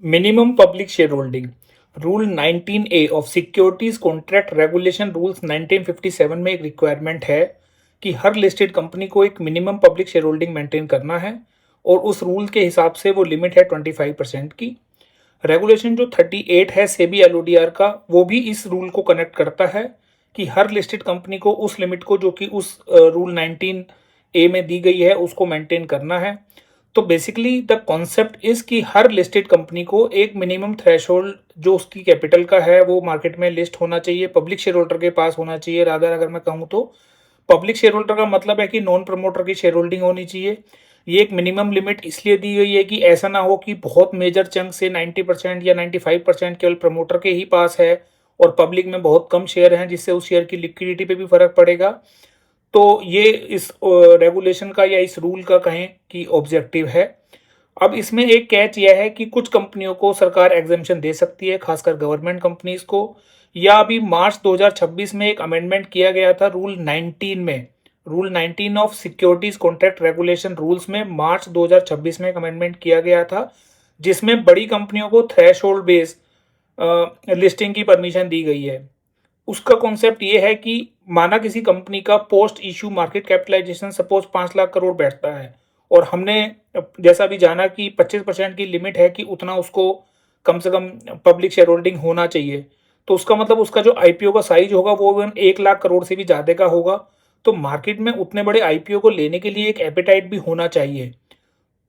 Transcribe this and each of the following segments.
Minimum public share holding rule 19A of securities contract regulation rules 1957 में एक requirement है कि हर लिस्टेड कंपनी को एक minimum public share holding maintain करना है और उस रूल के हिसाब से वो लिमिट है 25% की। रेगुलेशन जो 38 है सेबी एलओडीआर का, वो भी इस रूल को कनेक्ट करता है कि हर लिस्टेड कंपनी को उस लिमिट को जो कि उस रूल 19A में दी गई है उसको मेंटेन करना है। तो बेसिकली द कॉन्सेप्ट इज कि हर लिस्टेड कंपनी को एक मिनिमम थ्रेशोल्ड जो उसकी कैपिटल का है वो मार्केट में लिस्ट होना चाहिए, पब्लिक शेयर होल्डर के पास होना चाहिए। रादर अगर मैं कहूँ तो पब्लिक शेयर होल्डर का मतलब है कि नॉन प्रमोटर की शेयर होल्डिंग होनी चाहिए। ये एक मिनिमम लिमिट इसलिए दी गई है कि ऐसा ना हो कि बहुत मेजर चंक से 90% या 95% केवल प्रमोटर के ही पास है और पब्लिक में बहुत कम शेयर हैं, जिससे उस शेयर की लिक्विडिटी पे भी फर्क पड़ेगा। तो ये इस रेगुलेशन का या इस रूल का कहें कि ऑब्जेक्टिव है। अब इसमें एक कैच यह है कि कुछ कंपनियों को सरकार एग्जेम्पशन दे सकती है, खासकर गवर्नमेंट कंपनीज को। या अभी मार्च 2026 में एक अमेंडमेंट किया गया था रूल 19 में, rule 19 of securities contract regulation rules में मार्च 2026 में एक अमेंडमेंट किया गया था, जिसमें बड़ी कंपनियों को थ्रेशोल्ड बेस लिस्टिंग की परमिशन दी गई है। उसका कॉन्सेप्ट ये है कि माना किसी कंपनी का post issue market capitalization suppose 5 lakh crore बैठता है और हमने जैसा भी जाना कि 25% की लिमिट है कि उतना उसको कम से कम पब्लिक शेयर होल्डिंग होना चाहिए। तो उसका मतलब उसका जो आईपीओ का साइज होगा वो 1 लाख करोड़ से भी ज़्यादा का होगा। तो मार्केट में उतने बड़े आईपीओ को लेने के लिए एक एपेटाइट भी होना चाहिए।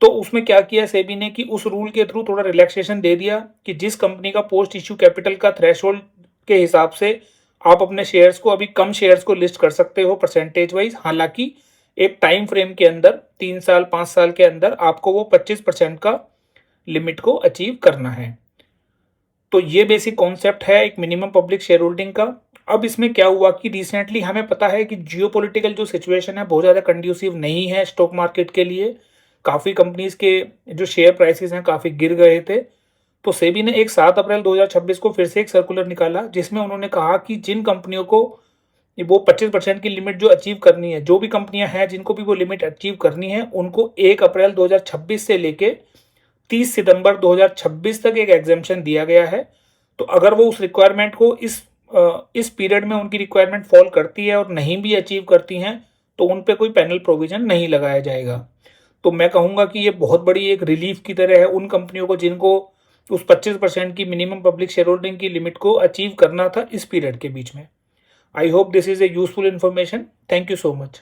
तो उसमें क्या किया सेबी ने कि उस रूल के थ्रू थोड़ा रिलैक्सेशन दे दिया कि जिस कंपनी का पोस्ट इश्यू कैपिटल का थ्रेशोल्ड के हिसाब से आप अपने शेयर्स को, अभी कम शेयर्स को लिस्ट कर सकते हो परसेंटेज वाइज। हालांकि एक टाइम फ्रेम के अंदर 3 साल 5 साल के अंदर आपको वो 25% का लिमिट को अचीव करना है। तो ये बेसिक कॉन्सेप्ट है एक मिनिमम पब्लिक शेयर होल्डिंग का। अब इसमें क्या हुआ कि रिसेंटली हमें पता है कि जियोपॉलिटिकल जो सिचुएशन है बहुत ज़्यादा कंड्यूसिव नहीं है स्टॉक मार्केट के लिए। काफ़ी कंपनीज के जो शेयर प्राइसेस हैं काफ़ी गिर गए थे। तो सेबी ने एक 7 अप्रैल 2026 को फिर से एक सर्कुलर निकाला जिसमें उन्होंने कहा कि जिन कंपनियों को वो 25% की लिमिट जो अचीव करनी है, जो भी कंपनियां हैं जिनको भी वो लिमिट अचीव करनी है, उनको 1 अप्रैल 2026 से लेके 30 सितंबर 2026 तक एक एग्जेम्पशन दिया गया है। तो अगर वो उस रिक्वायरमेंट को इस पीरियड में उनकी रिक्वायरमेंट फॉल करती है और नहीं भी अचीव करती हैं तो उन पे कोई पैनल प्रोविजन नहीं लगाया जाएगा। तो मैं कहूँगा कि ये बहुत बड़ी एक रिलीफ की तरह है उन कंपनियों को जिनको उस 25% की मिनिमम पब्लिक शेयर होल्डिंग की लिमिट को अचीव करना था इस पीरियड के बीच में। I hope this is a useful information. Thank you so much.